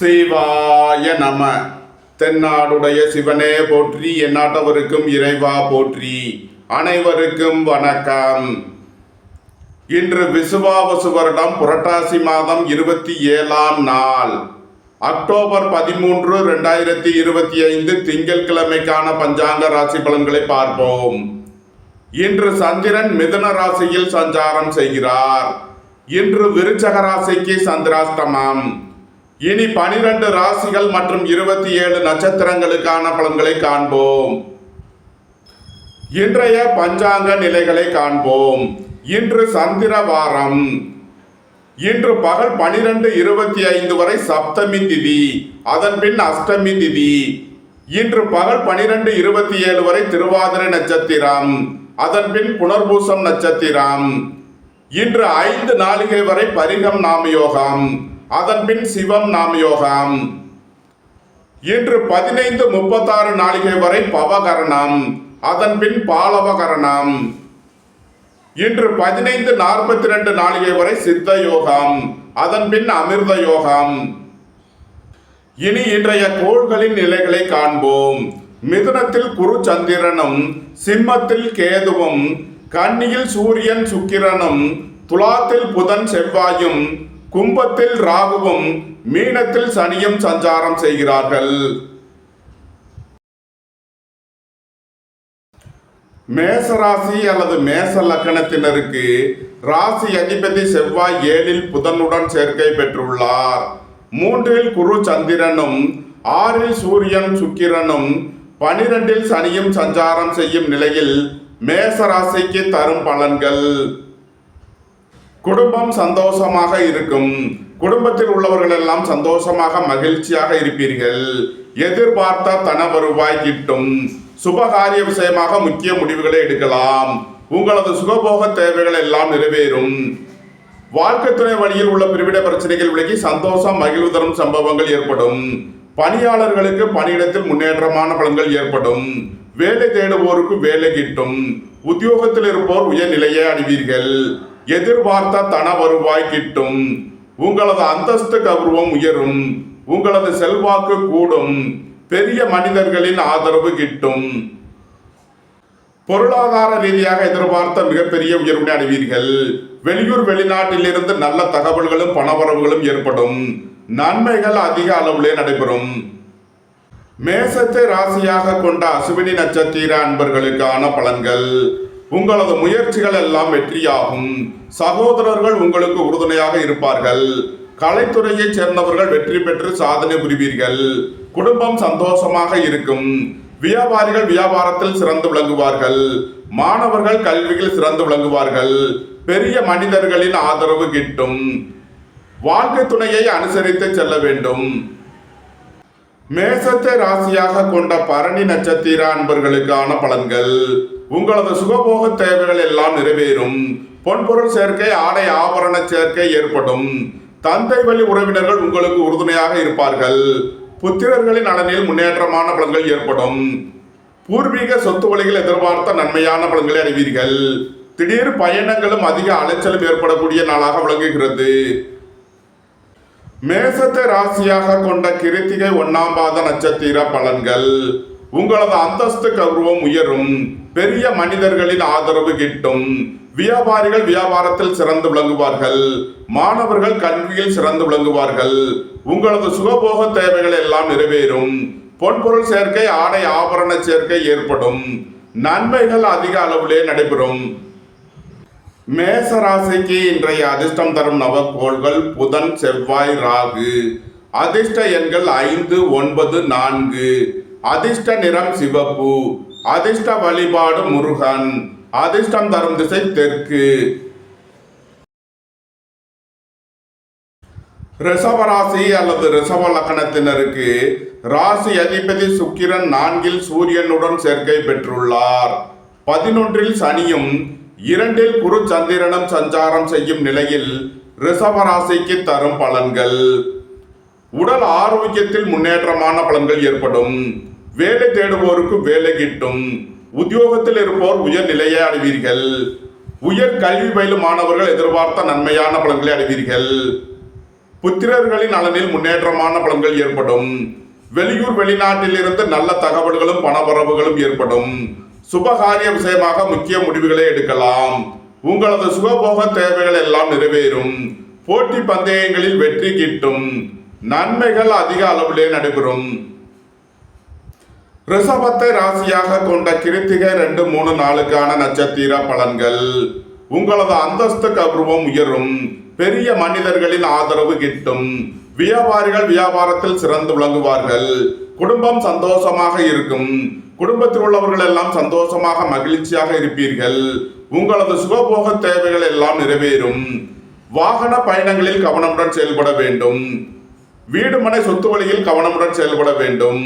சிவாய நம. தென்னாடுடைய சிவனே போற்றி, எந்நாட்டவருக்கும் இறைவா போற்றி. அனைவருக்கும் வணக்கம். இன்று விசுவாவசு வருடம் புரட்டாசி மாதம் 27ஆம் நாள், அக்டோபர் 13, 2025 திங்கட்கிழமைக்கான பஞ்சாங்க ராசி பலன்களை பார்ப்போம். இன்று சந்திரன் மிதுன ராசியில் சஞ்சாரம் செய்கிறார். இன்று விருச்சக ராசிக்கு சந்திராஷ்டமம். இனி 12 ராசிகள் மற்றும் 27 நட்சத்திரங்களுக்கான பலன்களை காண்போம். இன்றைய பஞ்சாங்க நிலைகளை காண்போம். இன்று சந்திர வாரம். இன்று பகல் 12:25 வரை சப்தமி திதி, அதன் பின் அஷ்டமி திதி. இன்று பகல் 12:27 வரை திருவாதிரை நட்சத்திரம், அதன் பின் புனர்பூசம் நட்சத்திரம். இன்று 5 நாளிகை வரை பரிகம் நாமயோகம், அதன் பின் சிவம் நாமயோகம். இன்று 15:36 நாளிகை வரை பவகரணம், அதன் பின் பாலவகரணம். இன்று 15:42 நாளிகை வரை சித்த யோகம், அதன் பின் அமிர்த யோகம். இனி இன்றைய கோள்களின் நிலைகளை காண்போம். மிதுனத்தில் குரு சந்திரனும், சிம்மத்தில் கேதுவும், கன்னியில் சூரியன் சுக்கிரனும், துலாத்தில் புதன் செவ்வாயும், கும்பத்தில் ராகுவும், மீனத்தில் சனியும் சஞ்சாரம் செய்கிறார்கள். மேசராசி அல்லது மேச லக்கணத்தினருக்கு ராசி அதிபதி செவ்வாய் 7இல் புதனுடன் சேர்க்கை பெற்றுள்ளார். 3இல் குரு சந்திரனும், 6இல் சூரியன் சுக்கிரனும், 12இல் சனியும் சஞ்சாரம் செய்யும் நிலையில் மேசராசிக்கு தரும் பலன்கள். குடும்பம் சந்தோஷமாக இருக்கும். குடும்பத்தில் உள்ளவர்கள் எல்லாம் சந்தோஷமாக மகிழ்ச்சியாக இருப்பீர்கள். எதிர்பார்த்த தன வருவாய் கிட்டும். சுபகாரிய விஷயமாக முக்கிய முடிவுகளை எடுக்கலாம். உங்களது சுகபோக தேவைகள் எல்லாம் நிறைவேறும். வாழ்க்கை துணை வழியில் உள்ள பிரிவிட பிரச்சனைகள் விலகி சந்தோஷம் மகிழ்வு தரும் சம்பவங்கள் ஏற்படும். பணியாளர்களுக்கு பணியிடத்தில் முன்னேற்றமான பலன்கள் ஏற்படும். வேலை தேடுவோருக்கு வேலை கிட்டும். உத்தியோகத்தில் இருப்போர் உயர்நிலையை அடைவீர்கள். எதிர்பார்த்த தன வருவாய் கிட்டும். உங்களது அந்தஸ்து கௌரவம் உயரும். உங்களது செல்வாக்கு கூடும். பெரிய மனிதர்களின் ஆதரவு கிட்டும். பொருளாதார ரீதியாக எதிர்பார்த்த மிகப்பெரிய உயர்வினை அடைவீர்கள். வெளியூர் வெளிநாட்டிலிருந்து நல்ல தகவல்களும் பணவரவுகளும் ஏற்படும். நன்மைகள் அதிக அளவிலே நடைபெறும். மேசத்தை ராசியாக கொண்ட அசுவினி நட்சத்திர அன்பர்களுக்கான பலன்கள். உங்களது முயற்சிகள் எல்லாம் வெற்றியாகும். சகோதரர்கள் உங்களுக்கு உறுதுணையாக இருப்பார்கள். கலைத்துறையைச் சேர்ந்தவர்கள் வெற்றி பெற்று சாதனை புரிவீர்கள். குடும்பம் சந்தோஷமாக இருக்கும். வியாபாரிகள் வியாபாரத்தில் சிறந்து விளங்குவார்கள். மாணவர்கள் கல்வியில் சிறந்து விளங்குவார்கள். பெரிய மனிதர்களின் ஆதரவு கிட்டும். வாழ்க்கை துணையை அனுசரித்து செல்ல வேண்டும். மேசத்தை ராசியாக கொண்ட பரணி நட்சத்திர அன்பர்களுக்கான பலன்கள். உங்களது சுகபோக தேவைகள் எல்லாம் நிறைவேறும். பொன்பொருள் சேர்க்கை, ஆடை ஆபரண சேர்க்கை ஏற்படும். தந்தை வழி உறவினர்கள் உங்களுக்கு உறுதுணையாக இருப்பார்கள். புத்திரர்களின் நலனில் முன்னேற்றமான பலன்கள் ஏற்படும். பூர்வீக சொத்து வழிகள் எதிர்பார்த்த நன்மையான பலன்களை அடைவீர்கள். திடீர் பயணங்களும் அதிக அலைச்சலும் ஏற்படக்கூடிய நாளாக விளங்குகிறது. மேசத்தை ராசியாக கொண்ட கிருத்திகை 1ஆம் பாத நட்சத்திர பலன்கள். உங்களது அந்தஸ்து கௌரவம் உயரும். பெரிய மனிதர்களின் ஆதரவு கிட்டும். வியாபாரிகள் வியாபாரத்தில் சிறந்து விளங்குவார்கள். மாணவர்கள் கல்வியில் சிறந்து விளங்குவார்கள். உங்களது சுகபோக தேவைகள் எல்லாம் நிறைவேறும். பொன்பொருள் சேர்க்கை, ஆடை ஆபரண சேர்க்கை ஏற்படும். நன்மைகள் அதிக அளவிலே நடைபெறும். மேச ராசிக்கு இன்றைய அதிர்ஷ்டம் தரும் நவக்கோள்கள் புதன், செவ்வாய், ராகு. அதிர்ஷ்ட எண்கள் 5, 9, 4. அதிர்ஷ்ட நிறம் சிவப்பு. அதிர்ஷ்ட வழிபாடு முருகன். அதிர்ஷ்டம் தரும் திசை தெற்கு. ரிஷபராசி அல்லது ரிஷப லக்கணத்தினருக்கு ராசி அதிபதி சுக்கிரன் 4இல் சூரியனுடன் சேர்க்கை பெற்றுள்ளார். 11இல் சனியும், 2இல் குரு சந்திரனும் சஞ்சாரம் செய்யும் நிலையில் ரிஷபராசிக்கு தரும் பலன்கள். உடல் ஆரோக்கியத்தில் முன்னேற்றமான பலன்கள் ஏற்படும். வேலை தேடுவோருக்கு வேலை கிட்டும். உத்தியோகத்தில் இருப்போர் உயர் நிலையை அடைவீர்கள். உயர் கல்வி பயிலும் மாணவர்கள் எதிர்பார்த்த நன்மையான பலன்களை அடைவீர்கள். புத்திரர்களின் நலனில் முன்னேற்றமான பலன்கள் ஏற்படும். வெளியூர் வெளிநாட்டில் இருந்து நல்ல தகவல்களும் பணவரவுகளும் ஏற்படும். சுபகாரிய விஷயமாக முக்கிய முடிவுகளை எடுக்கலாம். உங்களது சுகபோக தேவைகள் எல்லாம் நிறைவேறும். போட்டி பந்தயங்களில் வெற்றி கிட்டும். நன்மைகள் அதிக அளவிலே நடைபெறும். ரிஷபத்தை ராசியாக கொண்ட கிருத்திகை 2, 3, 4க்கான நட்சத்திர பலன்கள். உங்களது அந்தஸ்து கௌரவம் உயரும். பெரிய மனிதர்களின் ஆதரவு கிட்டும். வியாபாரிகள் வியாபாரத்தில் சிறந்து விளங்குவார்கள். குடும்பம் சந்தோஷமாக இருக்கும். குடும்பத்தில் உள்ளவர்கள் எல்லாம் சந்தோஷமாக மகிழ்ச்சியாக இருப்பீர்கள். உங்களது சுகபோக தேவைகள் எல்லாம் நிறைவேறும். வாகன பயணங்களில் கவனமுடன் செயல்பட வேண்டும். வீடு மனை சொத்து வழியில் கவனமுடன் செயல்பட வேண்டும்.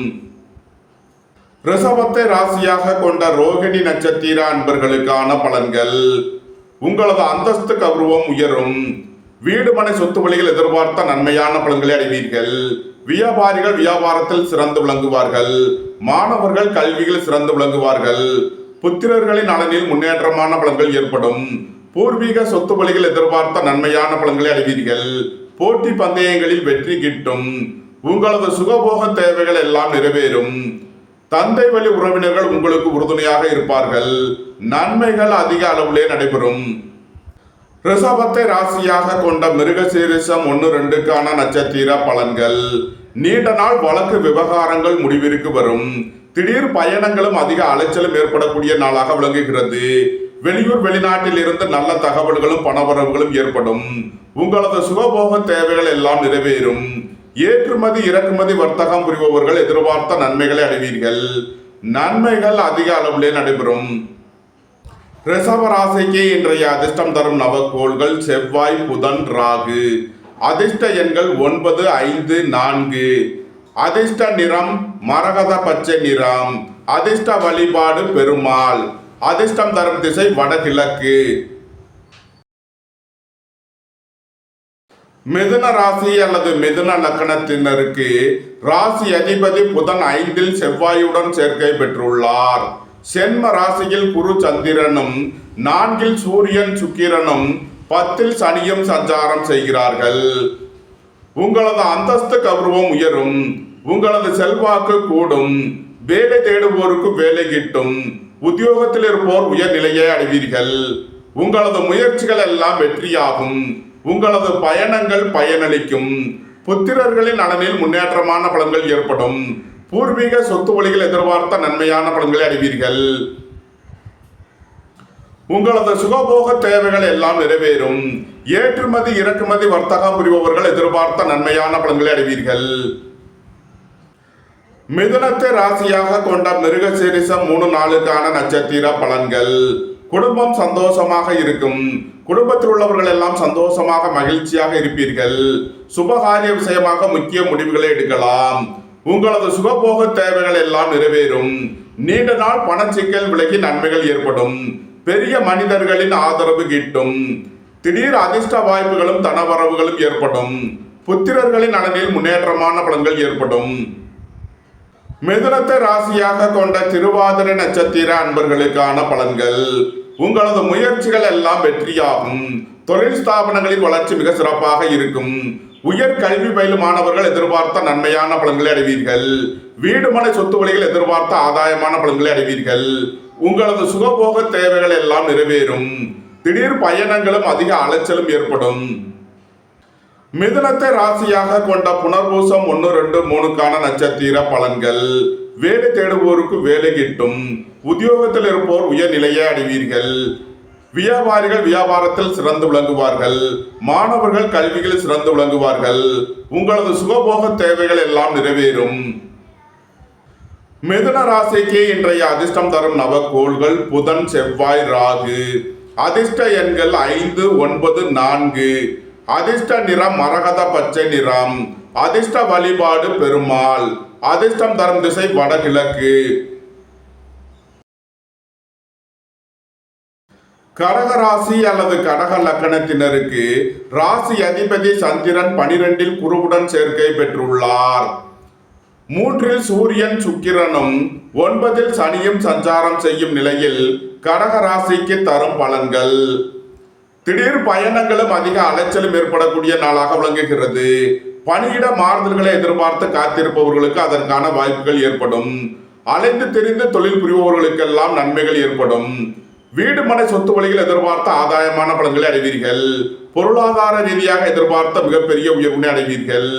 ரிஷபத்தை ராசியாக கொண்ட ரோகிணி நட்சத்திர அன்பர்களுக்கான பலன்கள். உங்களது அந்தஸ்து கௌரவம் உயரும். வீடு மனை சொத்து வழியில் எதிர்பார்த்த நன்மையான பலன்களை அடைவீர்கள். வியாபாரிகள் வியாபாரத்தில் சிறந்து விளங்குவார்கள். மாணவர்கள் கல்வியில் சிறந்து விளங்குவார்கள். புத்திரர்களின் நலனில் முன்னேற்றமான பலன்கள் ஏற்படும். பூர்வீக சொத்து வழியில் எதிர்பார்த்த நன்மையான பலன்களை அடைவீர்கள். போட்டி பந்தயங்களில் வெற்றி கிட்டும். உங்களது சுகபோக தேவைகள் எல்லாம் நிறைவேறும். தந்தை வழி உறவினர்கள் உங்களுக்கு உறுதுணையாக இருப்பார்கள். நன்மைகள் அதிக அளவிலே நடைபெறும். ரிஷபத்தை ராசியாக கொண்ட மிருகசீரிஷம் 1, 2க்கான நட்சத்திர பலன்கள். நீண்ட நாள் வழக்கு விவகாரங்கள் முடிவிற்கு வரும். திடீர் பயணங்களும் அதிக அலைச்சலும் ஏற்படக்கூடிய நாளாக விளங்குகிறது. வெளியூர் வெளிநாட்டில் இருந்து நல்ல தகவல்களும் பணவரவுகளும் ஏற்படும். உங்களது சுகபோக தேவைகள் எல்லாம் நிறைவேறும். ஏற்றுமதி இறக்குமதி வர்த்தகம் புரிபவர்கள் எதிர்பார்த்த நன்மைகளை அடைவீர்கள். நன்மைகள் அதிக அளவிலே நடைபெறும். ரிஷப ராசிக்கு இன்றைய அதிர்ஷ்டம் தரும் நவக்கோள்கள் செவ்வாய், புதன், ராகு. அதிர்ஷ்ட எண்கள் 9, 5, 4. அதிர்ஷ்ட நிறம் மரகத பச்சை நிறம். அதிர்ஷ்ட வழிபாடு பெருமாள். அதிர்ஷ்டம் தரும் திசை வடகிழக்கு. மிதுன ராசி அல்லது மிதுன லக்கணத்தினருக்கு ராசி அதிபதி புதன் 5ல் செவ்வாயுடன் சேர்க்கை பெற்றுள்ளார். சென்ம ராசியில் குரு சந்திரனும் 4ல் சூரியன் சுக்கிரனும் 10ல் சனியும் சஞ்சாரம் செய்கிறார்கள். உங்களது அந்தஸ்து கௌரவம் உயரும். உங்களது செல்வாக்கு கூடும். வேலை தேடுவோருக்கு வேலை கிட்டும். உத்தியோகத்தில் இருப்போர் உயர்நிலையை அடைவீர்கள். உங்களது முயற்சிகள் எல்லாம் வெற்றியாகும். உங்களது பயணங்கள் பயனளிக்கும். புத்திரர்களின் நலனில் முன்னேற்றமான பலன்கள் ஏற்படும். பூர்வீக சொத்து வழியில் எதிர்பார்த்த நன்மையான பலன்களை அடைவீர்கள். உங்களது சுகபோக தேவைகள் எல்லாம் நிறைவேறும். ஏற்றுமதி இறக்குமதி வர்த்தகம் புரிபவர்கள் எதிர்பார்த்த நன்மையான பலன்களை அடைவீர்கள். மிதுனத்தை ராசியாக கொண்ட மிருகசீரிஷம் 3, 4க்கான நட்சத்திர பலன்கள். குடும்பம் சந்தோஷமாக இருக்கும். குடும்பத்தில் உள்ளவர்கள் எல்லாம் சந்தோஷமாக மகிழ்ச்சியாக இருப்பீர்கள். சுபகாரிய விஷயமாக முக்கிய முடிவுகளை எடுக்கலாம். உங்களது சுகபோக தேவைகள் எல்லாம் நிறைவேறும். நீண்ட நாள் பணச்சிக்கல் விலகி நன்மைகள் ஏற்படும். பெரிய மனிதர்களின் ஆதரவு கிட்டும். திடீர் அதிர்ஷ்ட வாய்ப்புகளும் தனவரவுகளும் ஏற்படும். புத்திரர்களின் நலனில் முன்னேற்றமான பலன்கள் ஏற்படும். மிதுனத்தை ராசியாக கொண்ட திருவாதிரை நட்சத்திர அன்பர்களுக்கான பலன்கள். உங்களது முயற்சிகள் எல்லாம் வெற்றியாகும். தொழில் ஸ்தாபனங்களின் வளர்ச்சி மிக சிறப்பாக இருக்கும். உயர் கல்வி பயிலும் மாணவர்கள் எதிர்பார்த்த நன்மையான பலன்களை அடைவீர்கள். வீடு மனை சொத்து வழியில் எதிர்பார்த்த ஆதாயமான பலன்களை அடைவீர்கள். உங்களது சுகபோக தேவைகள் எல்லாம் நிறைவேறும். திடீர் பயணங்களும் அதிக அலைச்சலும் ஏற்படும். மிதுனத்தை ராசியாக கொண்ட புனர்பூசம் 1, 2, 3க்கான நட்சத்திர பலன்கள். வேலை தேடுவோருக்கு வேலை கிட்டும். உத்தியோகத்தில் இருப்போர் உயர்நிலையை அடைவீர்கள். வியாபாரிகள் வியாபாரத்தில் சிறந்து விளங்குவார்கள். மாணவர்கள் கல்வியில் சிறந்து விளங்குவார்கள். உங்களது சுகபோக தேவைகள் எல்லாம் நிறைவேறும். மிதுன ராசிக்கு இன்றைய அதிர்ஷ்டம் தரும் நவக்கோள்கள் புதன், செவ்வாய், ராகு. அதிர்ஷ்ட எண்கள் 5, 9, 4. அதிர்ஷ்ட நிறம் மரகத பச்சை நிறம். அதிர்ஷ்ட வழிபாடு பெருமாள். அதிர்ஷ்டம் தரும் திசை வடகிழக்கு. கடக ராசி அல்லது கடக லக்கணத்தினருக்கு ராசி அதிபதி சந்திரன் 12ல் குருவுடன் சேர்க்கை பெற்றுள்ளார். 3ல் சூரியன் சுக்கிரனும் 9ல் சனியும் சஞ்சாரம் செய்யும் நிலையில் கடக ராசிக்கு தரும் பலன்கள். திடீர் பயணங்களும் அதிக அலைச்சலும் ஏற்படக்கூடிய நாளாக விளங்குகிறது. பணியிட மாறுதல்களை எதிர்பார்த்து காத்திருப்பவர்களுக்கு அதற்கான வாய்ப்புகள் ஏற்படும். அலைந்து தெரிந்து தொழில் புரிபவர்களுக்கெல்லாம் நன்மைகள் ஏற்படும். வீடு மனை சொத்து வழிகள் எதிர்பார்த்த ஆதாயமான பலன்களை அடைவீர்கள். பொருளாதார ரீதியாக எதிர்பார்த்த மிகப்பெரிய உயர்வினை அடைவீர்கள்.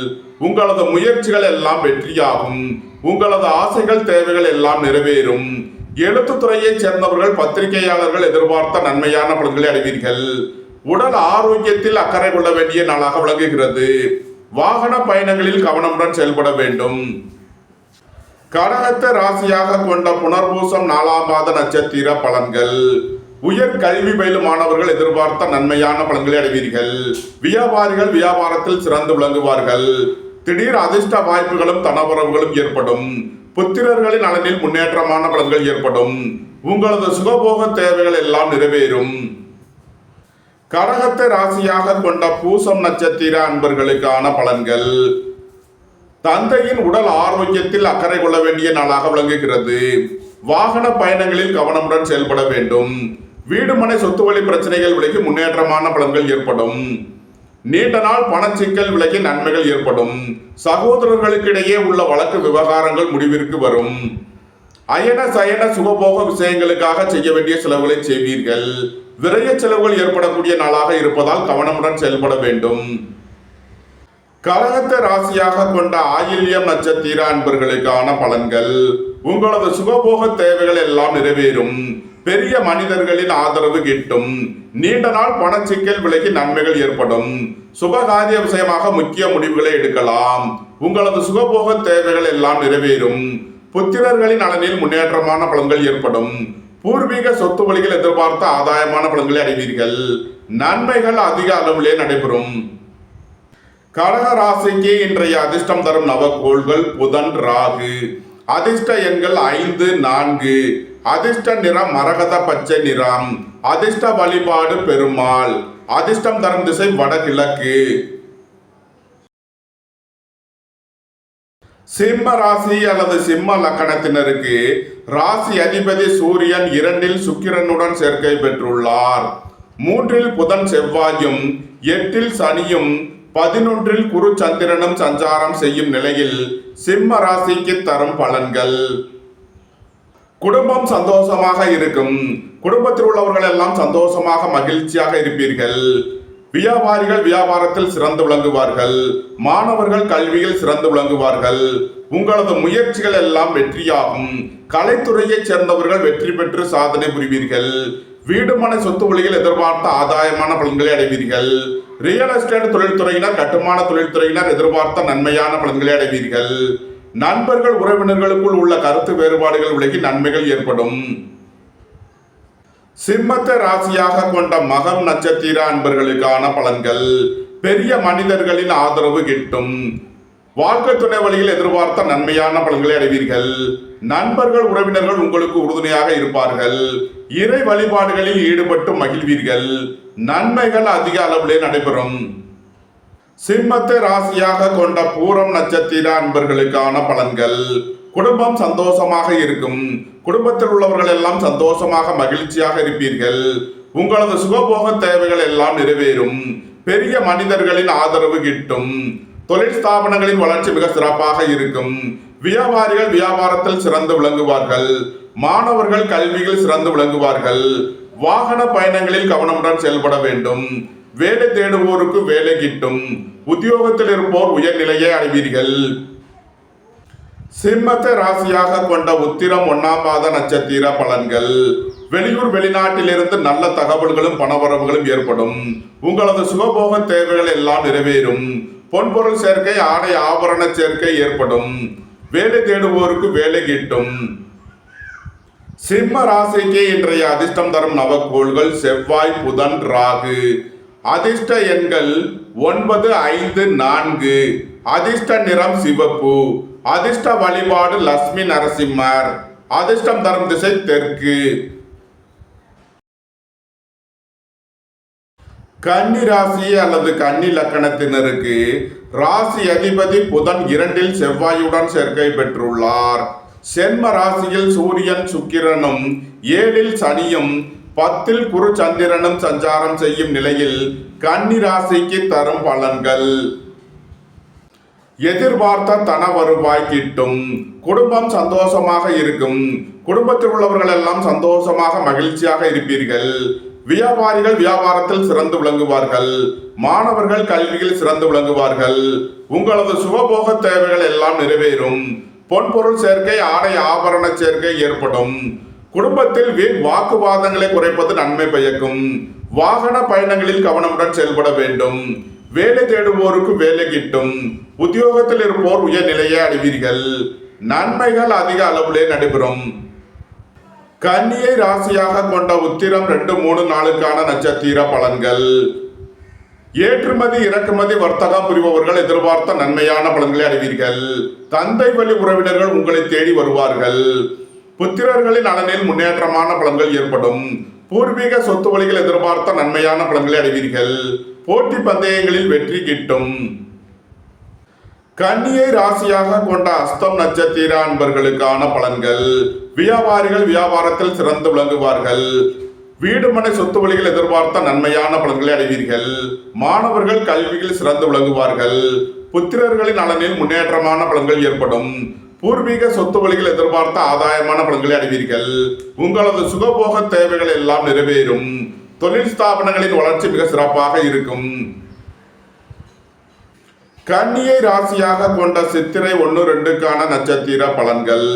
உங்களது முயற்சிகள் எல்லாம் வெற்றியாகும். உங்களது ஆசைகள் தேவைகள் எல்லாம் நிறைவேறும். எழுத்துத்துறையைச் சேர்ந்தவர்கள் பத்திரிகையாளர்கள் எதிர்பார்த்த நன்மையான பலன்களை அடைவீர்கள். உடல் ஆரோக்கியத்தில் அக்கறை கொள்ள வேண்டிய நாளாக விளங்குகிறது. வாகன பயணங்களில் கவனமுடன் செயல்பட வேண்டும். கடகத்தை ராசியாக கொண்ட புனர்பூசம் 4ஆம் பாத நட்சத்திர பலன்கள். உயர் கல்வி பயிலும் மாணவர்கள் எதிர்பார்த்த நன்மையான பலன்களை அடைவீர்கள். வியாபாரிகள் வியாபாரத்தில் சிறந்து விளங்குவார்கள். திடீர் அதிர்ஷ்ட வாய்ப்புகளும் தனவரவுகளும் ஏற்படும். புத்திரர்களின் நலனில் முன்னேற்றமான பலன்கள் ஏற்படும். உங்களது சுகபோக தேவைகள் எல்லாம் நிறைவேறும். கடகத்தை ராசியாக கொண்ட பூசம் நட்சத்திர அன்பர்களுக்கான பலன்கள். தந்தையின் உடல் ஆரோக்கியத்தில் அக்கறை கொள்ள வேண்டிய நாளாக விளங்குகிறது. வாகன பயணங்களில் கவனமுடன் செயல்பட வேண்டும். வீடு மனை சொத்து வழி பிரச்சனைகள் விலகி முன்னேற்றமான பலன்கள் ஏற்படும். நீண்ட நாள் பணச்சிக்கல் விலகி நன்மைகள் ஏற்படும். சகோதரர்களுக்கிடையே உள்ள வழக்கு விவகாரங்கள் முடிவிற்கு வரும். அயன சயன சுகபோக விஷயங்களுக்காக செய்ய வேண்டிய செலவுகளை செய்வீர்கள். விரைய செலவுகள் ஏற்படக்கூடிய நாளாக இருப்பதால் கவனமுடன் செயல்பட வேண்டும். கடகத்தை ராசியாக கொண்ட ஆயில்யம் நட்சத்திர அன்பர்களுக்கான பலன்கள். உங்களது சுகபோக தேவைகள் எல்லாம் நிறைவேறும். பெரிய மனிதர்களின் ஆதரவு கிட்டும். நீண்ட நாள் பணச்சிக்கல் விலகி நன்மைகள் ஏற்படும். சுபகாரிய விஷயமாக முக்கிய முடிவுகளை எடுக்கலாம். உங்களது சுகபோக தேவைகள் எல்லாம் நிறைவேறும். புத்திரர்களின் நலனில் முன்னேற்றமான பலன்கள் ஏற்படும். பூர்வீக சொத்து வழிகள் எதிர்பார்த்த ஆதாயமான பலன்களை அடைவீர்கள். நன்மைகள் அதிக அளவிலே நடைபெறும். கடக ராசிக்கு இன்றைய அதிர்ஷ்டம் தரும் நவக்கோள்கள் புதன், ராகு. அதிர்ஷ்ட எண்கள் 5, 4. அதிர்ஷ்ட நிறம் மரகத பச்சை நிறம். அதிர்ஷ்ட வழிபாடு பெருமாள். அதிர்ஷ்டம் தரும் திசை வடகிழக்கு. சிம்ம ராசி அல்லது சிம்ம லக்கணத்தினருக்கு ராசி அதிபதி சூரியன் 2இல் சுக்கிரனுடன் சேர்க்கை பெற்றுள்ளார். 3இல் புதன் செவ்வாயும் 8இல் சனியும் 11இல் குரு சந்திரனும் சஞ்சாரம் செய்யும் நிலையில் சிம்ம ராசிக்கு தரும் பலன்கள். குடும்பம் சந்தோஷமாக இருக்கும். குடும்பத்தில் உள்ளவர்கள் எல்லாம் சந்தோஷமாக மகிழ்ச்சியாக இருப்பீர்கள். வியாபாரிகள் வியாபாரத்தில் சிறந்து விளங்குவார்கள். மாணவர்கள் கல்வியில் சிறந்து விளங்குவார்கள். உங்களது முயற்சிகள் எல்லாம் வெற்றியாகும். கலைத்துறையைச் சேர்ந்தவர்கள் வெற்றி பெற்று சாதனை புரிவீர்கள். வீடு மனை சொத்து வழியில் எதிர்பார்த்த ஆதாயமான பலன்களை அடைவீர்கள். ரியல் எஸ்டேட் தொழில்துறையினர் கட்டுமான தொழில்துறையினர் எதிர்பார்த்த நன்மையான பலன்களை அடைவீர்கள். நண்பர்கள் உறவினர்களுக்குள் உள்ள கருத்து வேறுபாடுகள் விலகி நன்மைகள் ஏற்படும். சிம்மத்தை ராசியாக கொண்ட மகம் நட்சத்திர அன்பர்களுக்கான பலன்கள். பெரிய மனிதர்களின் ஆதரவு கிட்டும். வாழ்க்கை துணை வழியில் எதிர்பார்த்த நன்மையான பலன்களை அடைவீர்கள். நண்பர்கள் உறவினர்கள் உங்களுக்கு உறுதுணையாக இருப்பார்கள். இறை வழிபாடுகளில் ஈடுபட்டு மகிழ்வீர்கள். நன்மைகள் அதிக அளவிலே நடைபெறும். சிம்மத்தை ராசியாக கொண்ட பூரம் நட்சத்திர அன்பர்களுக்கான பலன்கள். குடும்பம் சந்தோஷமாக இருக்கும். குடும்பத்தில் உள்ளவர்கள் எல்லாம் சந்தோஷமாக மகிழ்ச்சியாக இருப்பீர்கள். உங்களது சுகபோக தேவைகள் எல்லாம் நிறைவேறும். பெரிய மனிதர்களின் ஆதரவு கிட்டும். தொழில் ஸ்தாபனங்களின் வளர்ச்சி மிக சிறப்பாக இருக்கும். வியாபாரிகள் வியாபாரத்தில் சிறந்து விளங்குவார்கள். மாணவர்கள் கல்வியில் சிறந்து விளங்குவார்கள். வாகன பயணங்களில் கவனமுடன் செயல்பட வேண்டும். வேலை தேடுவோருக்கு வேலை கிட்டும். உத்தியோகத்தில் இருப்போர் உயர்நிலையை அடைவீர்கள். சிம்மத்தை ராசியாக கொண்ட உத்திரம் 1ஆம் பாத நட்சத்திர பலன்கள். வெளியூர் வெளிநாட்டிலிருந்து நல்ல தகவல்களும் பணவரவுகளும் ஏற்படும். உங்களது சுகபோக தேவைகள் எல்லாம் நிறைவேறும். பொன்பொருள் சேர்க்கை ஆடை ஆபரண சேர்க்கை ஏற்படும். வேலை தேடுவோருக்கு வேலை கிட்டும். சிம்ம ராசிக்கு இன்றைய அதிர்ஷ்டம் தரும் நவக்கோள்கள் செவ்வாய், புதன், ராகு. அதிர்ஷ்ட எண்கள் 9, 5, 4. அதிர்ஷ்ட நிறம் சிவப்பு. அதிர்ஷ்ட வழிபாடு லட்சுமி நரசிம்மர். அதிர்ஷ்டம் தரும் திசை தெற்கு. கன்னி ராசி அல்லது கன்னி லக்கணத்தினருக்கு ராசி அதிபதி புதன் 2இல் செவ்வாயுடன் சேர்க்கை பெற்றுள்ளார். சென்ம ராசியில் சூரியன் சுக்கிரனும் 7இல் சனியும் 10ல் குரு சந்திரனும் சஞ்சாரம் செய்யும் நிலையில் கன்னி ராசிக்கு தரும் பலன்கள். எதிர்பார்த்த தன வருவாய் கிட்டும். குடும்பம் சந்தோஷமாக இருக்கும். குடும்பத்தில் உள்ளவர்கள் எல்லாம் சந்தோஷமாக மகிழ்ச்சியாக இருப்பீர்கள். வியாபாரிகள் வியாபாரத்தில் சிறந்து விளங்குவார்கள். மாணவர்கள் கல்வியில் சிறந்து விளங்குவார்கள். உங்களது சுகபோக தேவைகள் எல்லாம் நிறைவேறும். பொன்பொருள் சேர்க்கை, ஆடை ஆபரண சேர்க்கை ஏற்படும். குடும்பத்தில் வீண் வாக்குவாதங்களை குறைப்பது நன்மை பயக்கும். வாகன பயணங்களில் கவனமுடன் செயல்பட வேண்டும். வேலை தேடுவோருக்கு வேலை கிட்டும். உத்தியோகத்தில் இருப்போர் உயர்நிலையை அடைவீர்கள். நன்மைகள் அதிக அளவிலே நடைபெறும். கன்னியை ராசியாக கொண்ட உத்திரம் 2, 3 நாளுக்கான நட்சத்திர பலன்கள். ஏற்றுமதி இறக்குமதி வர்த்தகம் புரிபவர்கள் எதிர்பார்த்த நன்மையான பலன்களை அடைவீர்கள். தந்தை வழி உறவினர்கள் உங்களை தேடி வருவார்கள். புத்திரர்களின் நலனில் முன்னேற்றமான பலன்கள் ஏற்படும். பூர்வீக சொத்து வழிகள் எதிர்பார்த்த நன்மையான பலன்களை அடைவீர்கள். போட்டி பந்தயங்களில் வெற்றி கிட்டும். கன்னியை ராசியாக கொண்ட அஸ்தம் நட்சத்திர அன்பர்களுக்கான பலன்கள். வியாபாரிகள் வியாபாரத்தில் சிறந்து விளங்குவார்கள். வீடு மனை சொத்து வழிகள் எதிர்பார்த்த நன்மையான பலன்களை அடைவீர்கள். மாணவர்கள் கல்வியில் சிறந்து விளங்குவார்கள். புத்திரர்களின் நலனில் முன்னேற்றமான பலன்கள் ஏற்படும். பூர்வீக சொத்து வழிகள் எதிர்பார்த்த ஆதாயமான பலன்களை அடைவீர்கள். உங்களது சுகபோக தேவைகள் எல்லாம் நிறைவேறும். தொழில் ஸ்தாபனங்களின் வளர்ச்சி மிக சிறப்பாக இருக்கும். கன்னியை ராசியாக கொண்ட சித்திரை 1, 2க்கான நட்சத்திர பலன்கள்.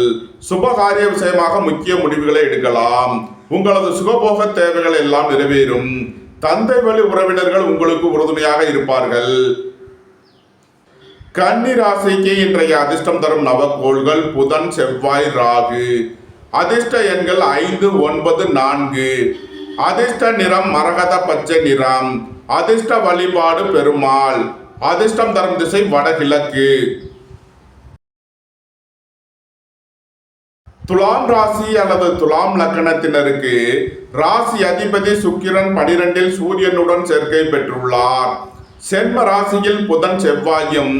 சுபகாரிய விஷயமாக முக்கிய முடிவுகளை எடுக்கலாம். உங்களது சுகபோக தேவைகள் எல்லாம் நிறைவேறும். தந்தை வழி உறவினர்கள் உங்களுக்கு உறுதுணையாக இருப்பார்கள். கன்னி ராசிக்கு இன்றைய அதிர்ஷ்டம் தரும் நவக்கோள்கள் புதன், செவ்வாய், ராகு. அதிர்ஷ்ட எண்கள் 5, 9, 4. அதிர்ஷ்ட நிறம் மரகத பச்சை நிறம். அதிர்ஷ்ட வழிபாடு பெருமாள். அதிர்ஷ்டம் தரும் திசை வடகிழக்கு. துலாம் ராசி அல்லது துலாம் லக்னத்தினருக்கு ராசி அதிபதி சுக்கிரன் 12ல் சூரியனுடன் சேர்க்கை பெற்றுள்ளார். சென்ம ராசியில் புதன் செவ்வாயும்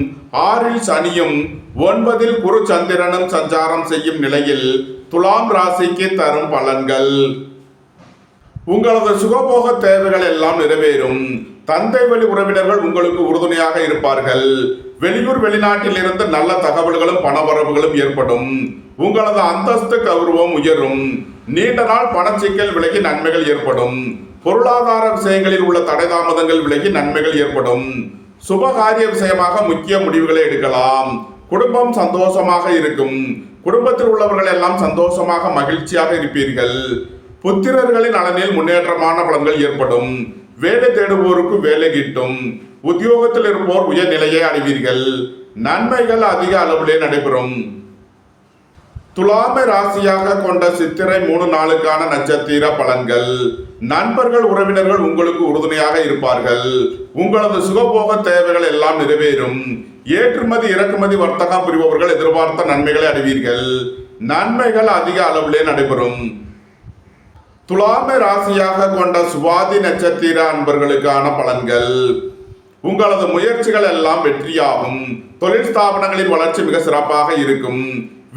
6ல் சனியும் 9ல் குரு சந்திரனும் சஞ்சாரம் செய்யும் நிலையில் துலாம் ராசிக்கு தரும் பலன்கள். உங்களது சுகபோக தேவைகள் எல்லாம் நிறைவேறும். தந்தை வழி உறவினர்கள் உங்களுக்கு உறுதுணையாக இருப்பார்கள். வெளியூர் வெளிநாட்டில் இருந்து நல்ல தகவல்களும் பணவரவுகளும் ஏற்படும். உங்களது அந்தஸ்து கௌரவம் உயரும். நீண்ட நாள் பணச்சிக்கல் விலகி நன்மைகள் ஏற்படும். பொருளாதார விஷயங்களில் உள்ள தடை தாமதங்கள் விலகி நன்மைகள் ஏற்படும். சுபகாரிய விஷயமாக முக்கிய முடிவுகளை எடுக்கலாம். குடும்பம் சந்தோஷமாக இருக்கும். குடும்பத்தில் உள்ளவர்கள் எல்லாம் சந்தோஷமாக மகிழ்ச்சியாக இருப்பீர்கள். புத்திரர்களின் நலனில் முன்னேற்றமான பலன்கள் ஏற்படும். வேலை தேடுவோருக்கு வேலை கிட்டும். உத்தியோகத்தில் இருப்போர் உயர்நிலையை அடைவீர்கள். நன்மைகள் அதிக அளவிலே நடைபெறும். துலாமை ராசியாக கொண்ட சித்திரை 3 நாளுக்கான நட்சத்திர பலன்கள். நண்பர்கள் உறவினர்கள் உங்களுக்கு உறுதுணையாக இருப்பார்கள். உங்களது சுகபோக தேவைகள் எல்லாம் நிறைவேறும். ஏற்றுமதி இறக்குமதி வர்த்தகம் புரிபவர்கள் எதிர்பார்த்த நன்மைகளை அடைவீர்கள். நன்மைகள் அதிக அளவிலே நடைபெறும். துலாமை ராசியாக கொண்ட சுவாதி நட்சத்திர அன்பர்களுக்கான பலன்கள். உங்களது முயற்சிகள் எல்லாம் வெற்றியாகும். தொழில் ஸ்தாபனங்களின் வளர்ச்சி மிக சிறப்பாக இருக்கும்.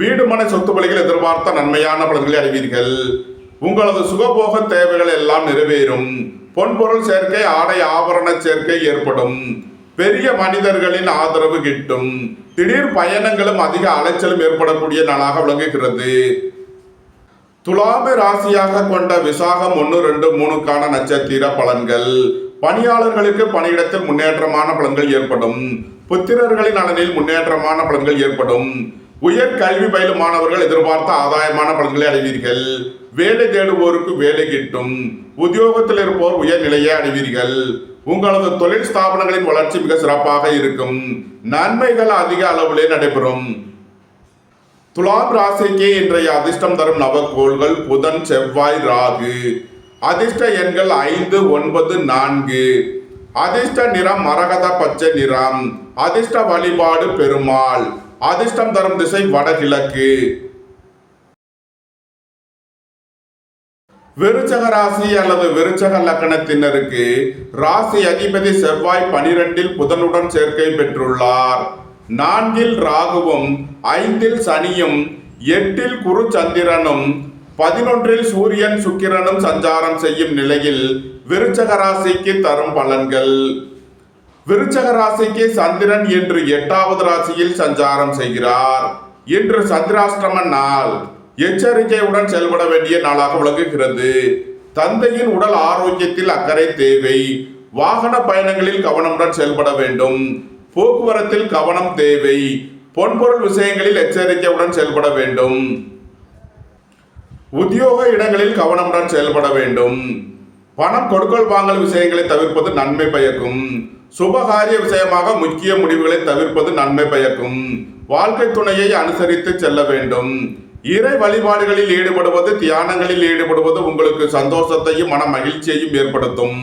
வீடு மனை சொத்து வழிகள் எதிர்பார்த்த நன்மையான பலன்களை அடைவீர்கள். உங்களது சுகபோக தேவைகள் எல்லாம் நிறைவேறும். பொன்பொருள் சேர்க்கை, ஆடை ஆபரண சேர்க்கை ஏற்படும். பெரிய மனிதர்களின் ஆதரவு கிட்டும். திடீர் பயணங்களும் அதிக அலைச்சலும் ஏற்படக்கூடிய நாளாக விளங்குகிறது. துலாமை ராசியாக கொண்ட விசாகம் 1, 2, 3க்கான நட்சத்திர பலன்கள். பணியாளர்களுக்கு பணியிடத்தில் முன்னேற்றமான பலன்கள் ஏற்படும். புத்திரர்களின் நலனில் முன்னேற்றமான பலன்கள் ஏற்படும். உயர் கல்வி பயிலும் மாணவர்கள் எதிர்பார்த்த ஆதாயமான பலன்களை அடைவீர்கள். வேலை தேடுவோருக்கு வேலை கிட்டும். உத்தியோகத்தில் இருப்போர் உயர்நிலையை அடைவீர்கள். உங்களது தொழில் ஸ்தாபனங்களின் வளர்ச்சி மிக சிறப்பாக இருக்கும். நன்மைகள் அதிக அளவிலே நடைபெறும். துலாம் ராசிக்கு இன்றைய அதிர்ஷ்டம் தரும் நவக்கோள்கள் புதன், செவ்வாய், ராகு. அதிர்ஷ்ட எண்கள் 5, 9, 4. அதிர்ஷ்ட நிறம் மரகத பச்சை நிறம். அதிர்ஷ்ட வழிபாடு பெருமாள். அதிர்ஷ்டம் தரும் திசை வடகிழக்கு. விருச்சக ராசி அல்லது விருச்சக லக்னத்தினருக்கு ராசி அதிபதி செவ்வாய் 12ல் புதனுடன் சேர்க்கை பெற்றுள்ளார். 4ல் ராகுவும் 5ல் சனியும் 8ல் குரு சந்திரனும் 11 சூரியன் சுக்கிரனும் சஞ்சாரம் செய்யும் நிலையில் விருச்சக ராசிக்கு தரும் பலன்கள். விருச்சக ராசிக்கு சந்திரன் இன்று 8வது ராசியில் சஞ்சாரம் செய்கிறார். இன்று சந்திராஷ்டம நாள். எச்சரிக்கையுடன் செயல்பட வேண்டிய நாளாக விளங்குகிறது. தந்தையின் உடல் ஆரோக்கியத்தில் அக்கறை தேவை. வாகன பயணங்களில் கவனமுடன் செயல்பட வேண்டும். போக்குவரத்தில் கவனம் தேவை. பொன்பொருள் விஷயங்களில் எச்சரிக்கையுடன் செயல்பட வேண்டும். உத்தியோக இடங்களில் கவனமுடன் செயல்பட வேண்டும். பணம் கொடுக்கல் வாங்கல் விஷயங்களை தவிர்ப்பது நன்மை பயக்கும். சுபகாரிய விஷயமாக முக்கிய முடிவுகளை தவிர்ப்பது நன்மை பயக்கும். வாழ்க்கை துணையை அனுசரித்து செல்ல வேண்டும். இறை வழிபாடுகளில் ஈடுபடுவது, தியானங்களில் ஈடுபடுவது உங்களுக்கு சந்தோஷத்தையும் மன மகிழ்ச்சியையும் ஏற்படுத்தும்.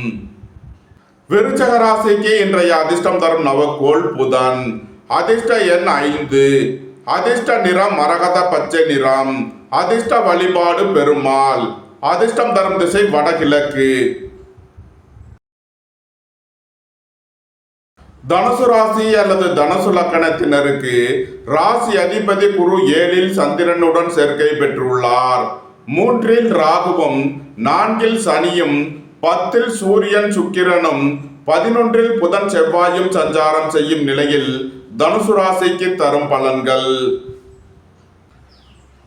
விருச்சக ராசிக்கு இன்றைய அதிர்ஷ்டம் தரும் நவக்கோள் புதன். அதிர்ஷ்ட எண் 5. அதிர்ஷ்ட நிறம் மரகத பச்சை நிறம். அதிர்ஷ்ட வழிபாடு பெருமாள். அதிர்ஷ்டம் தரும் திசை வடகிழக்கு. தனுசு ராசி அல்லது தனுசு லக்கணத்தினருக்கு ராசி அதிபதி குரு 7ல் சந்திரனுடன் சேர்க்கை பெற்றுள்ளார். 3ல் ராகுவும் 4ல் சனியும் 10ல் சூரியன் சுக்கிரனும் 11ல் புதன் செவ்வாயும் சஞ்சாரம் செய்யும் நிலையில் தனுசு ராசிக்கு தரும் பலன்கள்.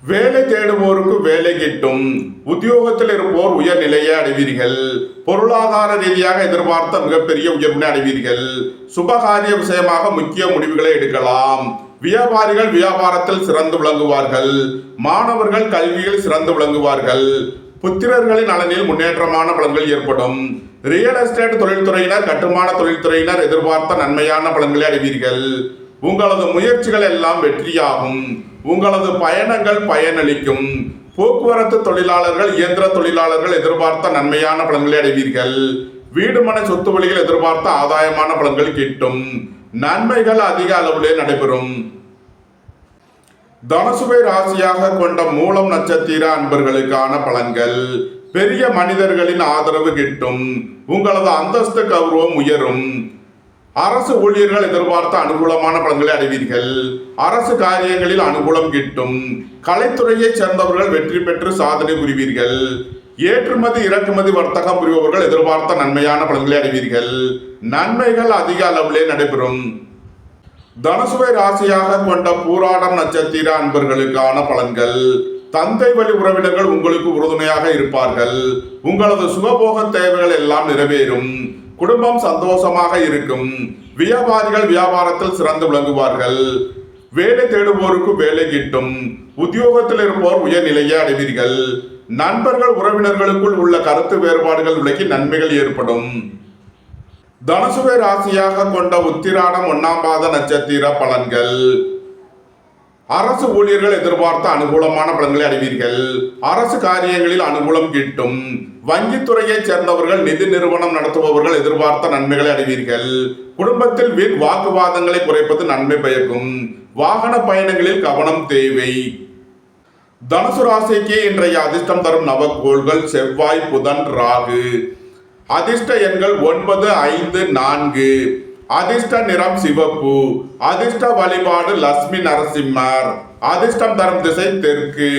வேலை தேடுவோருக்கு வேலை கிட்டும். உத்தியோகத்தில் இருப்போர் உயர்நிலையை அடைவீர்கள். பொருளாதார ரீதியாக எதிர்பார்த்த மிகப்பெரிய உயர்வினை அடைவீர்கள். சுபகாரிய விஷயமாக முக்கிய முடிவுகளை எடுக்கலாம். வியாபாரிகள் வியாபாரத்தில் சிறந்து விளங்குவார்கள். மாணவர்கள் கல்வியில் சிறந்து விளங்குவார்கள். புத்திரர்களின் நலனில் முன்னேற்றமான பலன்கள் ஏற்படும். ரியல் எஸ்டேட் தொழில்துறையினர், கட்டுமான தொழில்துறையினர் எதிர்பார்த்த நன்மையான பலன்களை அடைவீர்கள். உங்களது முயற்சிகள் எல்லாம் வெற்றியாகும். உங்களது பயணங்கள் பயனளிக்கும். போக்குவரத்து தொழிலாளர்கள், இயந்திர தொழிலாளர்கள் எதிர்பார்த்த நன்மையான பலன்களை அடைவீர்கள். வீடு மனை சொத்து வழிகள் எதிர்பார்த்த ஆதாயமான பலன்கள் கிட்டும். நன்மைகள் அதிக அளவிலே நடைபெறும். தனுசுவை ராசியாக கொண்ட மூலம் நட்சத்திர அன்பர்களுக்கான பலன்கள். பெரிய மனிதர்களின் ஆதரவு கிட்டும். உங்களது அந்தஸ்து கௌரவம் உயரும். அரசு ஊழியர்கள் எதிர்பார்த்த அனுகூலமான பலன்களை அடைவீர்கள். அரசு காரியங்களில் அனுகூலம் கிட்டும். கலைத்துறையைச் சேர்ந்தவர்கள் வெற்றி பெற்று சாதனை புரிவீர்கள். ஏற்றுமதி இறக்குமதி வர்த்தகம் புரிபவர்கள் எதிர்பார்த்த நன்மையான பலன்களை அடைவீர்கள். நன்மைகள் அதிக அளவிலே நடைபெறும். தனுசுவை ராசியாக கொண்ட பூராடம் நட்சத்திர அன்பர்களுக்கான பலன்கள். தந்தை வழி உறவினர்கள் உங்களுக்கு உறுதுணையாக இருப்பார்கள். உங்களது சுகபோக தேவைகள் எல்லாம் நிறைவேறும். குடும்பம் சந்தோஷமாக இருக்கும். வியாபாரிகள் வியாபாரத்தில் சிறந்து விளங்குவார்கள். வேலை தேடுவோருக்கு வேலை கிட்டும். உத்தியோகத்தில் இருப்போர் உயர்நிலையை அடைவீர்கள். நண்பர்கள் உறவினர்களுக்குள் உள்ள கருத்து வேறுபாடுகள் விலகி நன்மைகள் ஏற்படும். தனுசுவை ராசியாக கொண்ட உத்திராடம் 1ஆம் பாத நட்சத்திர பலன்கள். அரசு ஊழியர்கள் எதிர்பார்த்த அனுகூலமான பலன்களை அடைவீர்கள். அரசு காரியங்களில் அனுகூலம் கிட்டும். வங்கித்துறையைச் சேர்ந்தவர்கள், நிதி நிறுவனம் நடத்துபவர்கள் எதிர்பார்த்த நன்மைகளை அடைவீர்கள். குடும்பத்தில் வீண் வாக்குவாதங்களை குறைப்பது நன்மை பயக்கும். வாகன பயணங்களில் கவனம் தேவை. தனுசு ராசிக்கு இன்றைய அதிர்ஷ்டம் தரும் நவக்கோள்கள் செவ்வாய், புதன், ராகு. அதிர்ஷ்ட எண்கள் 9, 5, 4. அதிர்ஷ்ட நிறம் சிவப்பு. அதிர்ஷ்ட வழிபாடு லட்சுமி நரசிம்மர். அதிர்ஷ்டம் தரும் திசை தெற்கு.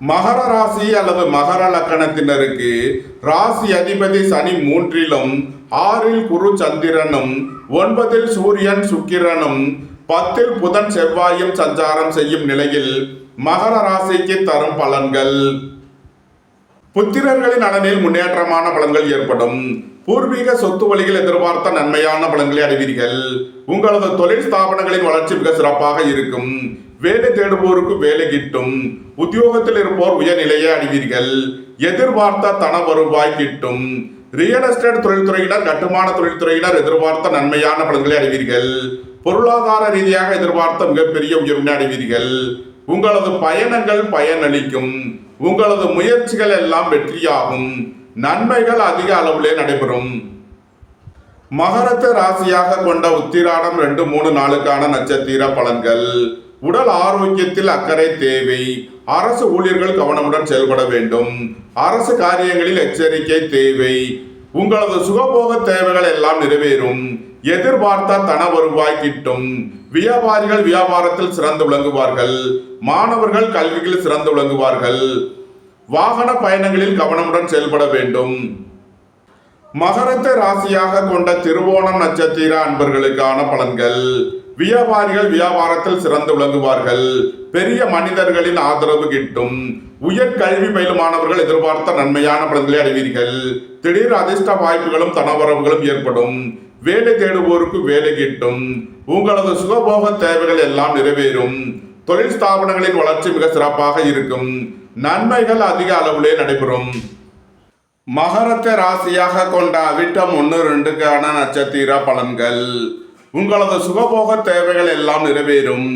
மகர ராசி அல்லது மகர லக்கணத்தினருக்கு ராசி அதிபதி சனி 3லும் 6ல் குரு சந்திரனும் 9ல் சூரியன் சுக்கிரனும் 10ல் புதன் செவ்வாயும் சஞ்சாரம் செய்யும் நிலையில் மகர ராசிக்கு தரும் பலன்கள். புத்திரர்களின் நலனில் முன்னேற்றமான பலன்கள் ஏற்படும். பூர்வீக சொத்து வழிகள் எதிர்பார்த்த நன்மையான பலன்களை அடைவீர்கள். உங்களது தொழில் ஸ்தாபனங்களின் வளர்ச்சி மிக சிறப்பாக இருக்கும். வேலை தேடுவோருக்கு வேலை கிட்டும். உத்தியோகத்தில் இருப்போர் உயர்நிலையை அடைவீர்கள். எதிர்பார்த்த தன வருவாய் கிட்டும். ரியல் எஸ்டேட் தொழில்துறையினர், கட்டுமான தொழில்துறையினர் எதிர்பார்த்த நன்மையான பலன்களை அடைவீர்கள். பொருளாதார ரீதியாக எதிர்பார்த்த மிகப்பெரிய உயர்வினை அடைவீர்கள். உங்களது பயணங்கள் பயனளிக்கும். உங்களது முயற்சிகள் எல்லாம் வெற்றியாகும். நன்மைகள் அதிக அளவிலே நடைபெறும். மகரத்தை ராசியாக கொண்ட உத்திராடம் 2, 3, 4க்கான நட்சத்திர பலன்கள். உடல் ஆரோக்கியத்தில் அக்கறை தேவை. அரசு ஊழியர்கள் கவனமுடன் செயல்பட வேண்டும். அரசு காரியங்களில் எச்சரிக்கை தேவை. உங்களது சுகபோக தேவைகள் எல்லாம் நிறைவேறும். எதிர்பார்த்த தன வருவாய் கிட்டும். வியாபாரிகள் வியாபாரத்தில் சிறந்து விளங்குவார்கள். மாணவர்கள் கல்வியில் சிறந்து விளங்குவார்கள். வாகன பயணங்களில் கவனமுடன் செயல்பட வேண்டும். மகரத்தை ராசியாக கொண்ட திருவோணம் நட்சத்திர அன்பர்களுக்கான பலன்கள். வியாபாரிகள் வியாபாரத்தில் சிறந்து விளங்குவார்கள். பெரிய மனிதர்களின் ஆதரவு கிட்டும். உயர் கல்வி பயிலும் மாணவர்கள் எதிர்பார்த்த நன்மையான பலன்களை அடைவீர்கள். திடீர் அதிர்ஷ்ட வாய்ப்புகளும் தனவரவுகளும் ஏற்படும். வேலை தேடுவோருக்கு வேலை கிட்டும். உங்களது சுகபோக தேவைகள் எல்லாம் நிறைவேறும். தொழில் ஸ்தாபனங்களின் வளர்ச்சி மிக சிறப்பாக இருக்கும். நன்மைகள் அதிக அளவிலே நடைபெறும். மகரத்தை ராசியாக கொண்ட அவிட்டம் 1-2க்கான நட்சத்திர பலன்கள். உங்களது சுகபோக தேவைகள் எல்லாம் நிறைவேறும்.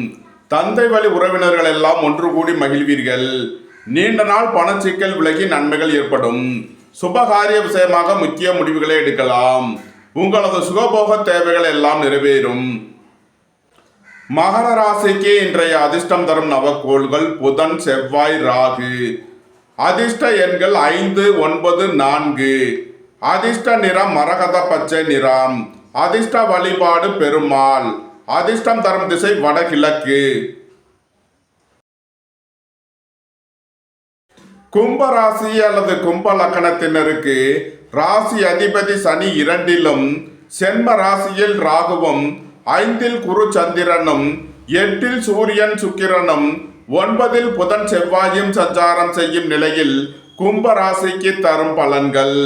தந்தை வழி உறவினர்கள் எல்லாம் ஒன்று கூடி மகிழ்வீர்கள். நீண்ட நாள் பணச்சிக்கல் விலகி நன்மைகள் ஏற்படும். சுபகாரிய விஷயமாக முக்கிய முடிவுகளை எடுக்கலாம். உங்களது சுகபோக தேவைகள் எல்லாம் நிறைவேறும். மகர ராசிக்கு இன்றைய அதிர்ஷ்டம் தரும் நவக்கோள்கள் புதன், செவ்வாய், ராகு. அதிர்ஷ்ட எண்கள் 5, 9, 4. அதிர்ஷ்ட நிறம் மரகத பச்சை நிறம். அதிர்ஷ்ட வழிபாடு பெருமாள். அதிர்ஷ்டம் தரும் திசை வடகிழக்கு. கும்ப ராசி அல்லது கும்ப லக்கணத்தினருக்கு ராசி அதிபதி சனி 2லும், சென்ம ராசியில் ராகுவும், 5ல் குரு சந்திரனும், 8ல் சூரியன் சுக்கிரனும், 9ல் புதன் செவ்வாயும் சஞ்சாரம் செய்யும் நிலையில் கும்ப ராசிக்கு தரும் பலன்கள்.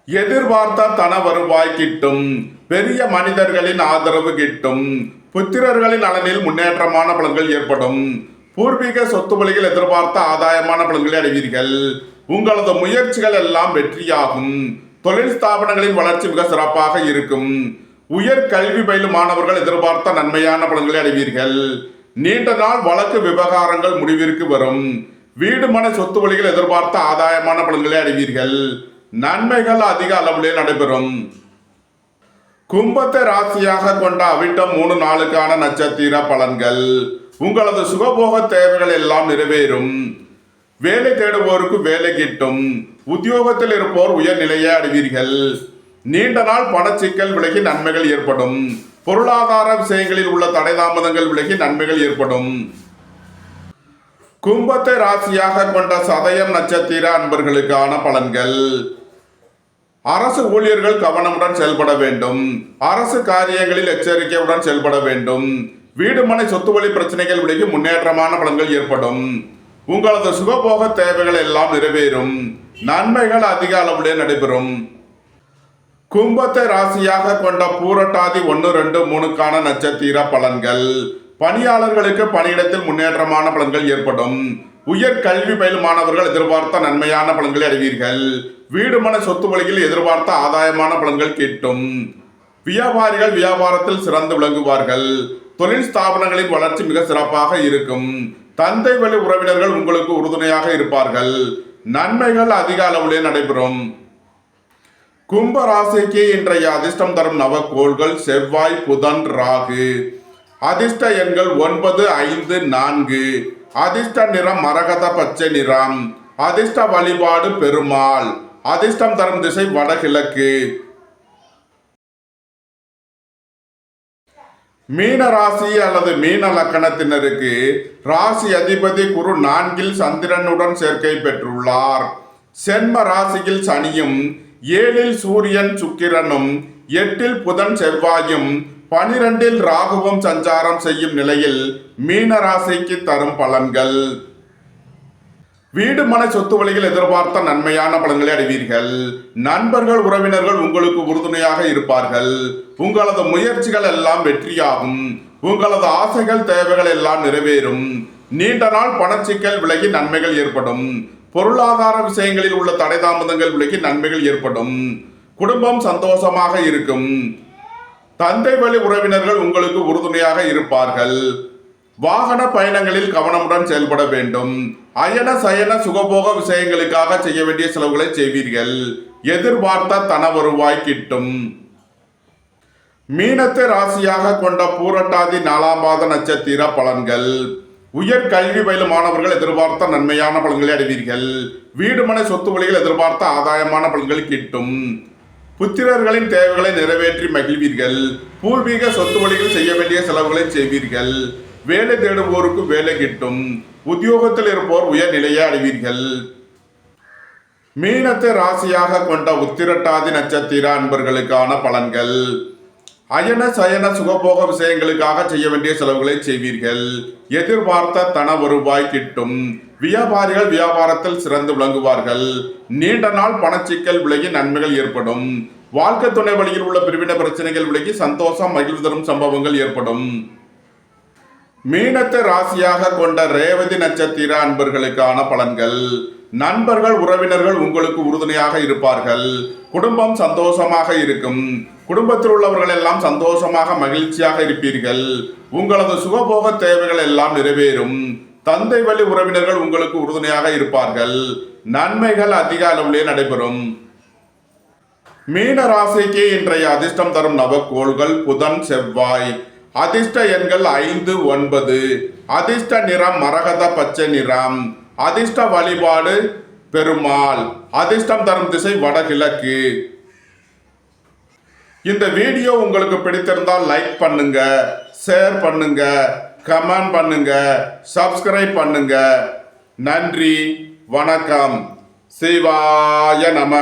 எதிர்பார்த்த தன வருவாய் கிட்டும். பெரிய மனிதர்களின் ஆதரவு கிட்டும். புத்திரர்களின் நலனில் முன்னேற்றமான பலன்கள் ஏற்படும். பூர்வீக சொத்து வழியில் எதிர்பார்த்த ஆதாயமான பலன்களை அடைவீர்கள். உங்களது முயற்சிகள் எல்லாம் வெற்றியாகும். தொழில் ஸ்தாபனங்களின் வளர்ச்சி மிக சிறப்பாக இருக்கும். உயர் கல்வி பயிலும் மாணவர்கள் எதிர்பார்த்த நன்மையான பலன்களை அடைவீர்கள். நீண்ட நாள் வழக்கு விவகாரங்கள் முடிவிற்கு வரும். வீடு மனை சொத்து வழியில் எதிர்பார்த்த ஆதாயமான பலன்களை அடைவீர்கள். நன்மைகள் அதிக அளவிலே நடைபெறும். கும்பத்தை ராசியாக கொண்ட அவிட்டம் 3-4க்கான நட்சத்திர பலன்கள். உங்களது சுகபோக தேவைகள் எல்லாம் நிறைவேறும். வேலை தேடுவோருக்கு வேலை கிட்டும். உத்தியோகத்தில் இருப்போர் உயர்நிலையை அடைவீர்கள். நீண்ட நாள் பணச்சிக்கல் விலகி நன்மைகள் ஏற்படும். பொருளாதார விஷயங்களில் உள்ள தடை தாமதங்கள் விலகி நன்மைகள் ஏற்படும். கும்பத்தை ராசியாக கொண்ட சதயம் நட்சத்திர அன்பர்களுக்கான பலன்கள். அரசு ஊழியர்கள் கவனமுடன் செயல்பட வேண்டும். அரசு காரியங்களில் எச்சரிக்கையுடன் செயல்பட வேண்டும். வீடு மனை சொத்து வழி பிரச்சனைகள் விலகி முன்னேற்றமான பலன்கள் ஏற்படும். உங்களது சுகபோக தேவைகள் எல்லாம் நிறைவேறும். நன்மைகள் அதிக அளவிலே நடைபெறும். கும்பத்தை ராசியாக கொண்ட பூரட்டாதி 1-2-3க்கான நட்சத்திர பலன்கள். பணியாளர்களுக்கு பணியிடத்தில் முன்னேற்றமான பலன்கள் ஏற்படும். உயர் கல்வி பயிலும் மாணவர்கள் எதிர்பார்த்த நன்மையான பலன்களை அடைவீர்கள். வீடு மன சொத்து வழியில் எதிர்பார்த்த ஆதாயமான பலன்கள் கிட்டும். வியாபாரிகள் வியாபாரத்தில் சிறந்து விளங்குவார்கள். தொழில் ஸ்தாபனங்களின் வளர்ச்சி மிக சிறப்பாக இருக்கும். தந்தை வழி உறவினர்கள் உங்களுக்கு உறுதுணையாக இருப்பார்கள். நன்மைகள் அதிக அளவிலே நடைபெறும். கும்ப ராசிக்கு இன்றைய அதிர்ஷ்டம் தரும் நவக்கோள்கள் செவ்வாய், புதன், ராகு. அதிர்ஷ்ட எண்கள் 9, 5, 4. அதிர்ஷ்ட நிறம் மரகத பச்சை நிறம். அதிர்ஷ்ட வழிபாடு பெருமாள். அதிர்ஷ்டம் தரும் திசை வடகிழக்கு. மீன ராசி அல்லது மீன லக்கணத்தினருக்கு ராசி அதிபதி குரு 4ல் சந்திரனுடன் சேர்க்கை பெற்றுள்ளார். சென்ம ராசியில் சனியும், 7ல் சூரியன் சுக்கிரனும், 8ல் புதன் செவ்வாயும், 12ல் ராகுவும் சஞ்சாரம் செய்யும் நிலையில் மீன ராசிக்கு தரும் பலன்கள். வீடு மனை சொத்து வழியில் எதிர்பார்த்த நன்மையான பலன்களை அடைவீர்கள். நண்பர்கள் உறவினர்கள் உங்களுக்கு உறுதுணையாக இருப்பார்கள். உங்களது முயற்சிகள் எல்லாம் வெற்றியாகும். உங்களது ஆசைகள் தேவைகள் எல்லாம் நிறைவேறும். நீண்ட நாள் பணச்சிக்கல் விலகி நன்மைகள் ஏற்படும். பொருளாதார விஷயங்களில் உள்ள தடை தாமதங்கள் விலகி நன்மைகள் ஏற்படும். குடும்பம் சந்தோஷமாக இருக்கும். தந்தை வழி உறவினர்கள் உங்களுக்கு உறுதுணையாக இருப்பார்கள். வாகன பயணங்களில் கவனமுடன் செயல்பட வேண்டும். அயன சயன சுகபோக விஷயங்களுக்காக செய்ய வேண்டிய செலவுகளை செய்வீர்கள். எதிர்பார்த்த தன வருவாய் கிட்டும். மீனத்தை ராசியாக கொண்ட பூரட்டாதி 4ஆம் பாத நட்சத்திர பலன்கள். உயர் கல்வி பயிலும் மாணவர்கள் எதிர்பார்த்த நன்மையான பலன்களை அடைவீர்கள். வீடு மனை சொத்து வழியில் எதிர்பார்த்த ஆதாயமான பலன்கள் கிட்டும். புத்திரர்களின் தேவைகளை நிறைவேற்றி மகிழ்வீர்கள். பூர்வீக சொத்து வழியில் செய்ய வேண்டிய செலவுகளை செய்வீர்கள். வேலை தேடுவோருக்கு வேலை கிட்டும். உத்தியோகத்தில் இருப்போர் உயர்நிலையை அடைவீர்கள். மீனத்தை ராசியாக கொண்ட உத்திரட்டாதி நட்சத்திர அன்பர்களுக்கான பலன்கள். அயன சயன சுகபோக விஷயங்களுக்காக செய்ய வேண்டிய செலவுகளை செய்வீர்கள். எதிர்பார்த்த தன வருவாய் கிட்டும். வியாபாரிகள் வியாபாரத்தில் சிறந்து விளங்குவார்கள். நீண்ட நாள் பணச்சிக்கல் விலகி நன்மைகள் ஏற்படும். வாழ்க்கை துணை வழியில் உள்ள பிரிவின பிரச்சனைகள் விலகி சந்தோஷம் மகிழ்வு தரும் சம்பவங்கள் ஏற்படும். மீனத்தை ராசியாக கொண்ட ரேவதி நட்சத்திர அன்பர்களுக்கான பலன்கள். நண்பர்கள் உறவினர்கள் உங்களுக்கு உறுதுணையாக இருப்பார்கள். குடும்பம் சந்தோஷமாக இருக்கும். குடும்பத்தில் உள்ளவர்கள் எல்லாம் சந்தோஷமாக மகிழ்ச்சியாக இருப்பீர்கள். உங்களது சுகபோக தேவைகள் எல்லாம் நிறைவேறும். தந்தை வழி உறவினர்கள் உங்களுக்கு உறுதுணையாக இருப்பார்கள். நன்மைகள் அதிக அளவிலே நடைபெறும். மீன ராசிக்கு இன்றைய அதிர்ஷ்டம் தரும் நவக்கோள்கள் புதன் செவ்வாய். அதிர்ஷ்ட எண்கள் 5, 9. அதிர்ஷ்ட நிறம் மரகத பச்சை நிறம். அதிர்ஷ்ட வழிபாடு பெருமாள். அதிர்ஷ்டம் தரும் திசை வடகிழக்கு. இந்த வீடியோ உங்களுக்கு பிடித்திருந்தால் லைக் பண்ணுங்க, ஷேர் பண்ணுங்க, கமெண்ட் பண்ணுங்க, சப்ஸ்கிரைப் பண்ணுங்க. நன்றி, வணக்கம். சிவாய நம.